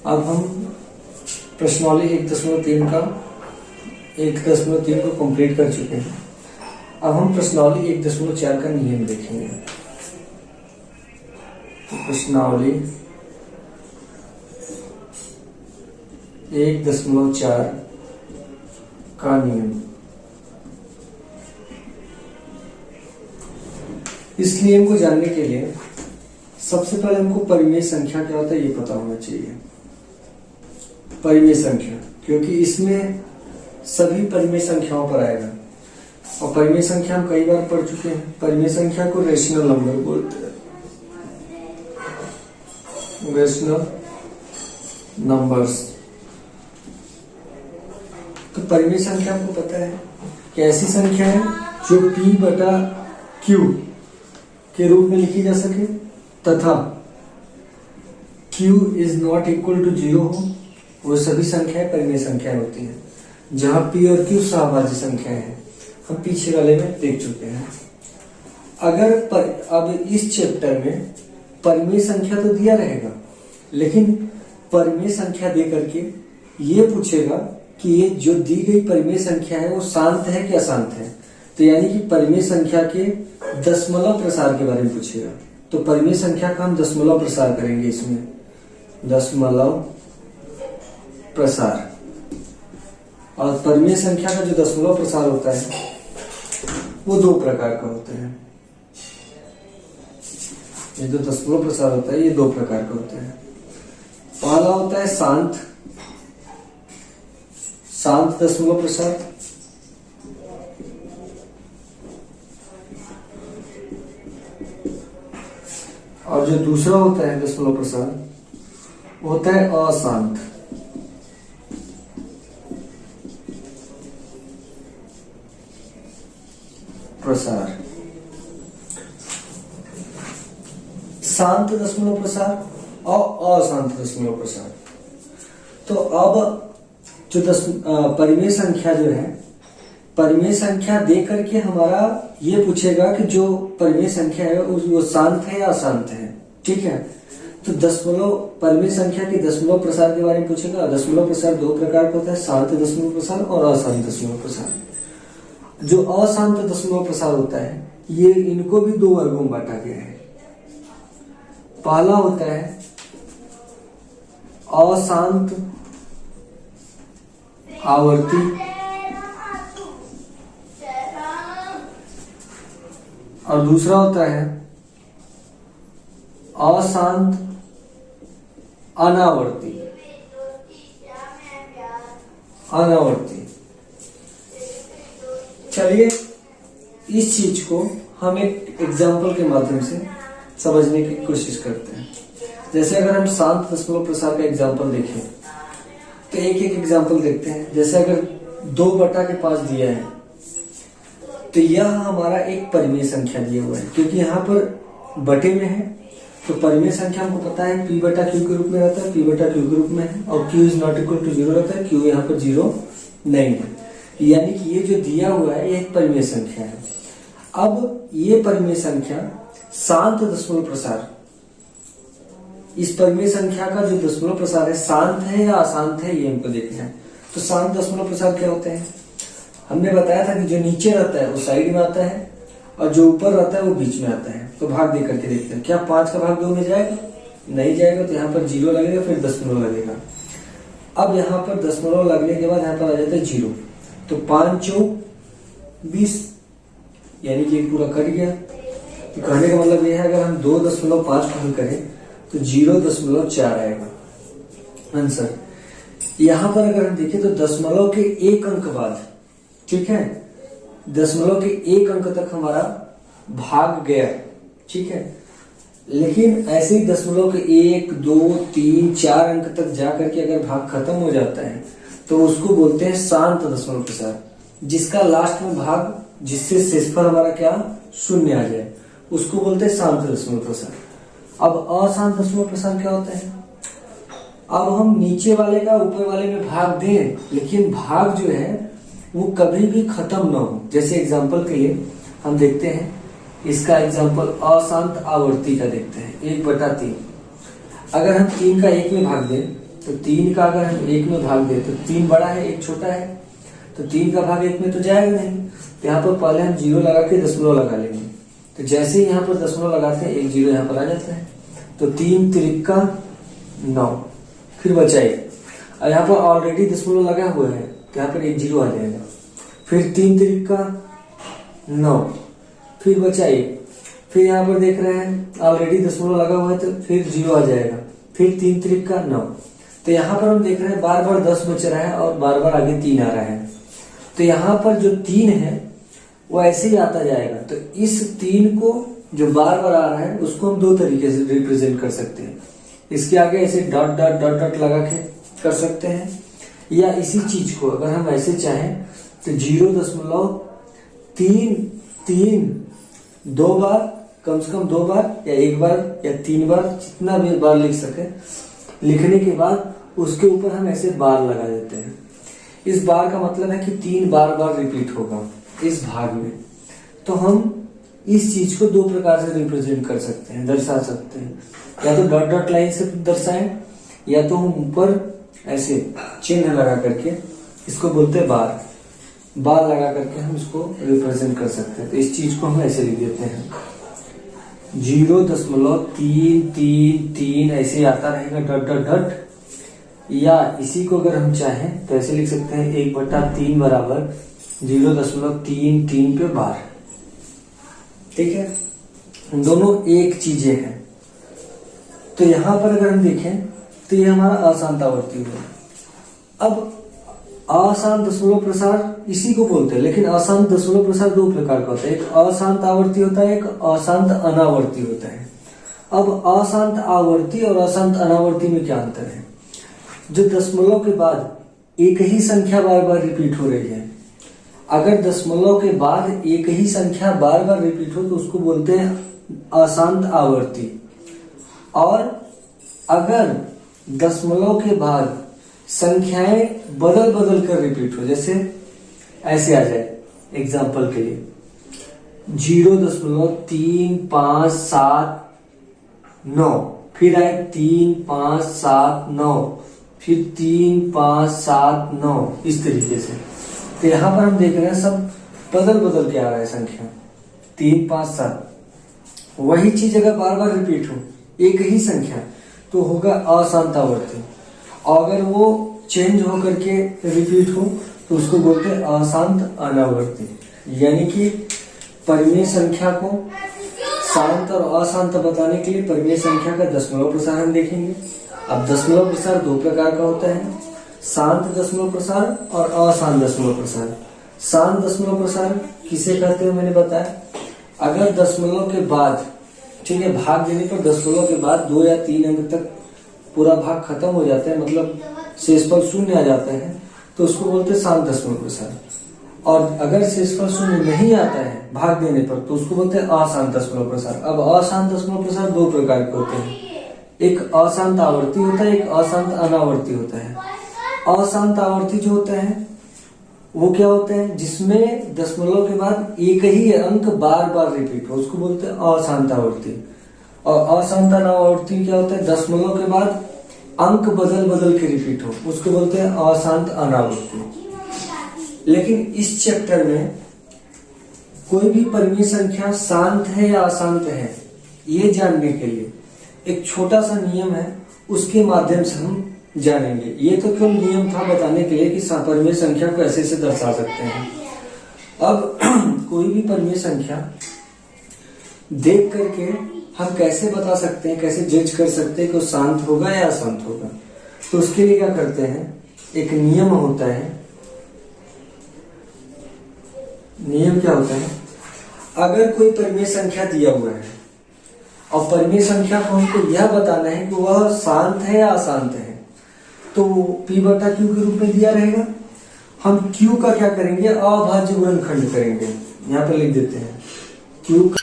अब हम प्रश्नावली 1.3 को कंप्लीट कर चुके हैं। अब हम प्रश्नावली 1.4 का नियम देखेंगे। तो प्रश्नावली 1.4 का नियम, इस नियम को जानने के लिए सबसे पहले हमको परिमेय संख्या क्या होता है ये पता होना चाहिए। परिमेय संख्या, क्योंकि इसमें सभी परिमेय संख्याओं पर आएगा और परिमेय संख्या हम कई बार पढ़ चुके हैं। परिमेय संख्या को रेशनल नंबर बोलते हैं, रेशनल नंबर्स। तो परिमेय संख्या हमको पता है कि ऐसी संख्या है जो P/Q के रूप में लिखी जा सके तथा Q is not equal to 0 हो, वो सभी संख्याएं परिमेय संख्याएं होती हैं। जहां P और Q सहभाज्य संख्याएं हैं, हम पीछे वाले में देख चुके हैं। अब इस चैप्टर में परिमेय संख्या तो दिया रहेगा, लेकिन परिमेय संख्या दे करके ये पूछेगा कि ये जो दी गई परिमेय संख्या है वो शांत है कि अशांत है। तो यानी कि परिमेय संख्या के दशमलव प्रसार के बारे में पूछेगा। तो परिमेय संख्या का हम दशमलव प्रसार करेंगे, इसमें दशमलव प्रसार। और परिमेय संख्या का जो दशमलव प्रसार होता है वो दो प्रकार का होता है। ये जो दशमलव प्रसार होता है ये दो प्रकार का होता है। पहला होता है शांत दशमलव प्रसार, और जो दूसरा होता है दशमलव प्रसार वो होता है अशांत प्रसार। शांत दशमलव प्रसार और अशांत दशमलव प्रसार। तो अब जो परिमेय संख्या जो है, परिमेय संख्या दे करके हमारा ये पूछेगा कि जो परिमेय संख्या है वो शांत है या अशांत है। ठीक है, तो परिमेय संख्या के दशमलव प्रसार के बारे में पूछेगा। दशमलव प्रसार दो प्रकार का होता है, शांत दशमलव प्रसार और अशांत दशमलव प्रसार। जो अशांत दशमलव प्रसार होता है ये इनको भी दो वर्गों में बांटा गया है। पहला होता है अशांत आवर्ती और दूसरा होता है अशांत अनावर्ती। चलिए इस चीज को हम एक एग्जाम्पल के माध्यम से समझने की कोशिश करते हैं। जैसे अगर हम शांत दशमलव प्रसार का एग्जाम्पल देखें तो एक एग्जाम्पल देखते हैं। जैसे अगर 2/5 दिया है तो यह हमारा एक परिमेय संख्या दिया हुआ है, क्योंकि यहाँ पर बटे में है तो परिमेय संख्या हमको पता है P/Q के रूप में रहता है, P/Q के रूप में है, और Q is not equal to 0 रहता है। Q यहाँ पर 0 नहीं है, यानी कि ये जो दिया हुआ है ये एक परिमेय संख्या है। अब ये परिमेय संख्या शांत दशमलव प्रसार, इस परिमेय संख्या का जो दशमलव प्रसार है शांत है या अशांत है ये हमको देखना है। तो शांत दशमलव प्रसार क्या होते हैं? हमने बताया था कि जो नीचे रहता है वो साइड में आता है और जो ऊपर रहता है वो बीच में आता है। तो भाग दे करके देखते हैं, क्या 5 का भाग 2 में जाएगा? नहीं जाएगा, तो यहाँ पर 0 लगेगा, फिर दशमलव लगेगा। अब यहाँ पर दशमलव लगने के बाद यहाँ पर आ जाता है 0, तो 5 चौक 20, यानी कि पूरा कट गया। तो कहने का मतलब यह है अगर हम 2.5 को हल करें तो 0.4 आएगा आंसर। यहां पर अगर हम देखें तो दशमलव के 1 अंक बाद, ठीक है, दशमलव के 1 अंक तक हमारा भाग गया, ठीक है, लेकिन ऐसे ही दशमलव के 1, 2, 3, 4 अंक तक जाकर के अगर भाग खत्म हो जाता है तो उसको बोलते हैं शांत दशमलव प्रसार। जिसका लास्ट में भाग, जिससे शेषफल हमारा क्या 0 आ जाए, उसको बोलते हैं शांत दशमलव प्रसार। अब अशांत दशमलव प्रसार क्या होता है? अब हम नीचे वाले का ऊपर वाले में भाग दें, लेकिन भाग जो है वो कभी भी खत्म ना हो। जैसे एग्जांपल के लिए हम देखते हैं, इसका एग्जांपल अशांत आवर्ती का देखते हैं, 1/3। अगर हम 3 का 1 में भाग दें तो 3 का अगर हम 1 में भाग दें तो 3 बड़ा है 1 छोटा है, तो 3 का भाग 1 में तो जाएगा नहीं। तो यहाँ पर पहले हम 0 लगा के दशमलव लगा लेंगे। तो जैसे ही यहाँ पर दशमलव लगाते हैं 1 0 यहाँ पर आ जाता है। तो 3 त्रिका 9, फिर बचाइए। और यहाँ पर ऑलरेडी दशमलव लगा हुआ है तो यहाँ पर 1 0 आ जाएगा। फिर 3 त्रिका 9, फिर बचाइए। फिर यहाँ पर देख रहे हैं ऑलरेडी दशमलव लगा हुआ है तो फिर 0 आ जाएगा। फिर 3 त्रिका 9। तो यहाँ पर हम देख रहे हैं बार बार 10 बच रहा है और बार बार आगे 3 आ रहा है। तो यहाँ पर जो 3 है वो ऐसे ही आता जाएगा। तो इस 3 को जो बार बार आ रहा है उसको हम 2 तरीके से रिप्रेजेंट कर सकते हैं। इसके आगे ऐसे डॉट डॉट डॉट डॉट लगा के कर सकते हैं, या इसी चीज को अगर हम ऐसे चाहें तो 0.33 2 बार, कम से कम 2 बार या 1 बार या 3 बार, जितना भी बार लिख सके। लिखने के बाद उसके ऊपर हम ऐसे बार लगा देते हैं। इस बार का मतलब है कि 3 बार बार रिपीट होगा इस भाग में। तो हम इस चीज को 2 प्रकार से रिप्रेजेंट कर सकते हैं, दर्शा सकते हैं। या तो डॉट डॉट लाइन से दर्शाएं, या तो हम ऊपर ऐसे चिन्ह लगा करके, इसको बोलते हैं बार। बार लगा करके हम इसको रिप्रेजेंट कर सकते हैं। तो इस चीज को हम ऐसे लिख देते हैं 0.333 ऐसे आता रहेगा डॉट डॉट डॉट। या इसी को अगर हम चाहें तो ऐसे लिख सकते हैं 1/3 बराबर 0.33 पे बार। ठीक है, दोनों एक चीजें हैं। तो यहां पर अगर हम देखें तो ये हमारा अशांत आवर्ती हुआ। अब अशांत दशमलव प्रसार इसी को बोलते हैं, लेकिन अशांत दशमलव प्रसार 2 प्रकार का होता है। एक अशांत आवर्ती होता है, एक अशांत अनावर्ती होता है। अब अशांत आवर्ती और अशांत अनावर्ती में क्या अंतर है? जो दशमलव के बाद एक ही संख्या बार बार रिपीट हो रही है, अगर दशमलव के बाद एक ही संख्या बार बार रिपीट हो तो उसको बोलते हैं अशांत आवर्ती। और अगर दशमलव के बाद संख्याएं बदल बदल कर रिपीट हो, जैसे ऐसे आ जाए एग्जाम्पल के लिए 0.3579, फिर आए 3579, फिर 3579, इस तरीके से। तो यहां पर हम देख रहे हैं सब बदल बदल के आ रहा है संख्या 357। वही चीज अगर बार बार रिपीट हो एक ही संख्या तो होगा अशांत आवर्ती। और अगर वो चेंज होकर के रिपीट हो तो उसको बोलते हैं अशांत अनावर्ती। यानी कि परिमेय संख्या को शांत और अशांत बताने के लिए परिमेय संख्या का दशमलव प्रसार हम देखेंगे। अब दशमलव प्रसार 2 प्रकार का होता है, शांत दशमलव प्रसार और अशांत दशमलव प्रसार। शांत दशमलव प्रसार किसे कहते हैं मैंने बताया, अगर दशमलव के बाद, ठीक है, भाग देने पर दशमलव के बाद 2 या 3 अंक तक पूरा भाग खत्म हो जाता है, मतलब शेषफल 0 आ जाता है, तो उसको बोलते हैं शांत दशमलव प्रसार। और अगर शेषफल 0 नहीं आता है भाग देने पर तो उसको बोलते हैं अशांत दशमलव प्रसार। अब अशांत दशमलव प्रसार 2 प्रकार के होते हैं, एक अशांत आवर्ती होता है, एक अशांत अनावर्ती होता है। अशांत आवर्ती जो होता है वो क्या होता है, जिसमें दशमलव के बाद एक ही अंक बार बार रिपीट हो, उसको बोलते हैं अशांत आवर्ती। और अशांत अनावर्ती क्या होता है, दशमलव के बाद अंक बदल बदल के रिपीट हो, उसको बोलते हैं अशांत अनावर्ती। लेकिन इस चैप्टर में कोई भी परिमेय संख्या शांत है या अशांत है ये जानने के लिए एक छोटा सा नियम है, उसके माध्यम से हम जानेंगे। ये तो केवल नियम था बताने के लिए कि परिमेय संख्या को ऐसे ऐसे दर्शा सकते हैं। अब कोई भी परिमेय संख्या देख करके हम कैसे बता सकते हैं, कैसे जज कर सकते हैं कि वो शांत होगा या अशांत होगा। तो उसके लिए क्या करते हैं, एक नियम होता है। नियम क्या होता है, अगर कोई परिमेय संख्या दिया हुआ है और परिमेय संख्या को हमको यह बताना है कि वह शांत है या अशांत है, तो P बटा Q के रूप में दिया रहेगा। हम Q का क्या करेंगे, अभाज्य गुणनखंड करेंगे। यहां पर लिख देते हैं Q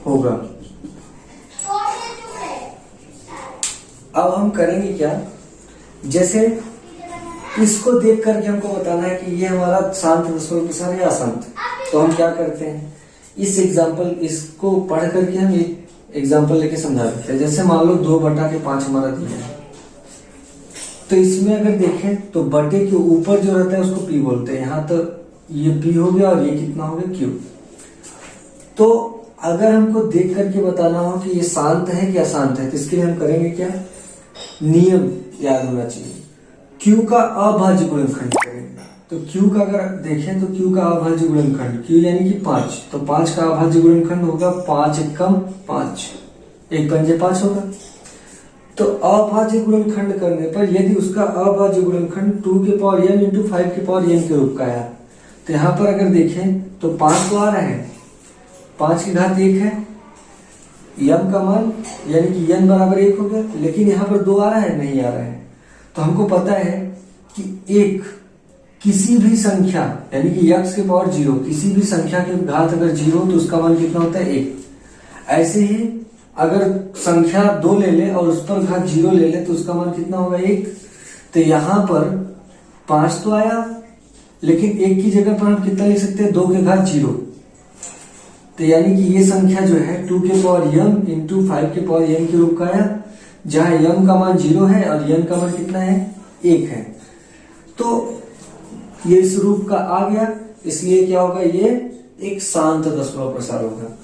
होगा। अब हम करेंगे क्या, जैसे इसको देख करके हमको बताना है कि ये हमारा शांत दशमलव प्रसार है या अशांत। तो हम क्या करते हैं, इस एग्जाम्पल इसको पढ़ करके हम एक एग्जाम्पल लेके समझा सकते हैं। जैसे मान लो 2/5 हमारा दिया है, तो इसमें अगर देखें तो बटे के ऊपर जो रहता है उसको p बोलते हैं। यहां तो ये p हो गया और ये कितना हो गया q। तो अगर हमको देख करके बताना हो कि ये शांत है कि अशांत है, तो इसके लिए हम करेंगे क्या, नियम याद होना चाहिए। q का अभाज्य गुणनखंड करेंगे। तो q का अगर देखें तो q का अभाज्य गुणनखंड q यानी कि 5, तो 5 का अभाज्य गुणनखंड होगा 5 एकम 5, 1 पंजे 5 होगा। तो अभाज्य गुणनखंड करने पर यदि उसका अभाज्य गुणनखंड 2 के पावर n इंटू 5 के पावर n के रूप का आया, तो यहाँ पर अगर देखें तो 5 तो आ रहा है, 5 की घात 1 है, m का मान यानी कि n बराबर 1 हो गया, लेकिन यहाँ पर 2 आ रहा है, नहीं आ रहा है। तो हमको पता है कि एक किसी भी संख्या यानी कि x के पावर 0, किसी भी संख्या की घात अगर 0 हो तो उसका मान कितना होता है 1। ऐसे ही अगर संख्या 2 ले ले और उस पर घात 0 ले ले तो उसका मान कितना होगा 1। तो यहाँ पर 5 तो आया, लेकिन 1 की जगह पर हम कितना लिख सकते हैं, 2 के घात 0। तो यानी कि ये संख्या जो है 2 के पावर m इंटू 5 के पावर n के रूप का आया, जहां m का मान 0 है और n का मान कितना है 1 है। तो ये इस रूप का आ गया, इसलिए क्या होगा, ये एक शांत दशमलव प्रसार होगा।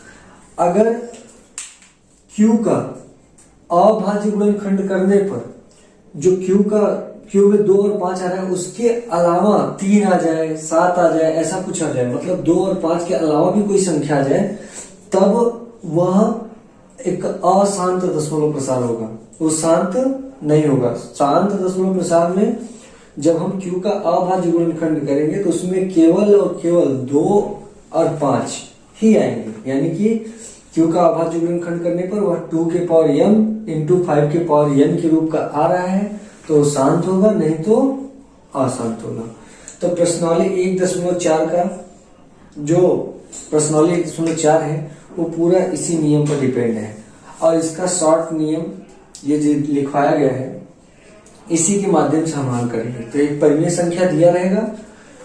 अगर q का अभाज्य गुणनखंड करने पर जो q में 2 और 5 आ रहा है, उसके अलावा 3 आ जाए, 7 आ जाए, ऐसा कुछ आ जाए, मतलब 2 और 5 के अलावा भी कोई संख्या आ जाए, तब वह एक अशांत दशमलव प्रसार होगा, वो शांत नहीं होगा। शांत दशमलव प्रसार में जब हम q का अभाज्य गुणनखंड करेंगे तो उसमें केवल और केवल 2 और 5 ही आएंगे, यानी कि q का अभाज्य गुणनखंड करने पर वह 2 के पावर m इंटू 5 के पावर n के रूप का आ रहा है, तो शांत होगा, नहीं तो अशांत होगा। तो प्रश्नावली 1.4 का जो प्रश्नावली 1.4 है वो पूरा इसी नियम पर डिपेंड है, और इसका शॉर्ट नियम ये जो लिखवाया गया है इसी के माध्यम से हम हल करेंगे। तो एक परिमेय संख्या दिया रहेगा,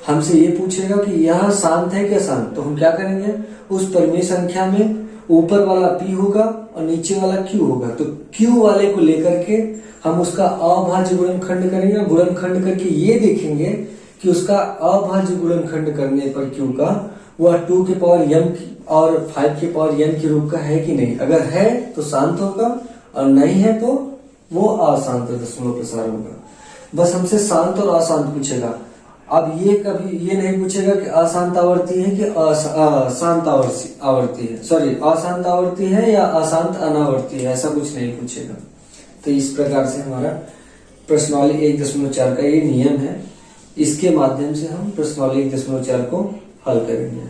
हमसे ये पूछेगा कि यह शांत है क्या शांत, तो हम क्या करेंगे, उस परिमेय संख्या में ऊपर वाला p होगा और नीचे वाला q होगा, तो q वाले को लेकर के हम उसका अभाज्य गुणनखंड करेंगे। गुणनखंड करके ये देखेंगे कि उसका अभाज्य गुणनखंड करने पर q का वह 2 के पावर m और 5 के पावर n के रूप का है कि नहीं। अगर है तो शांत होगा, और नहीं है तो वो अशांत दशमलव प्रसार होगा। बस हमसे शांत और अशांत पूछेगा। अब ये कभी ये नहीं पूछेगा कि अशांत आवर्ती है कि शांत आवर्ती है, सॉरी अशांत आवर्ती है या अशांत अनावर्ती है, ऐसा कुछ नहीं पूछेगा। तो इस प्रकार से हमारा प्रश्नावली 1.4 का ये नियम है, इसके माध्यम से हम प्रश्नावली 1.4 को हल करेंगे।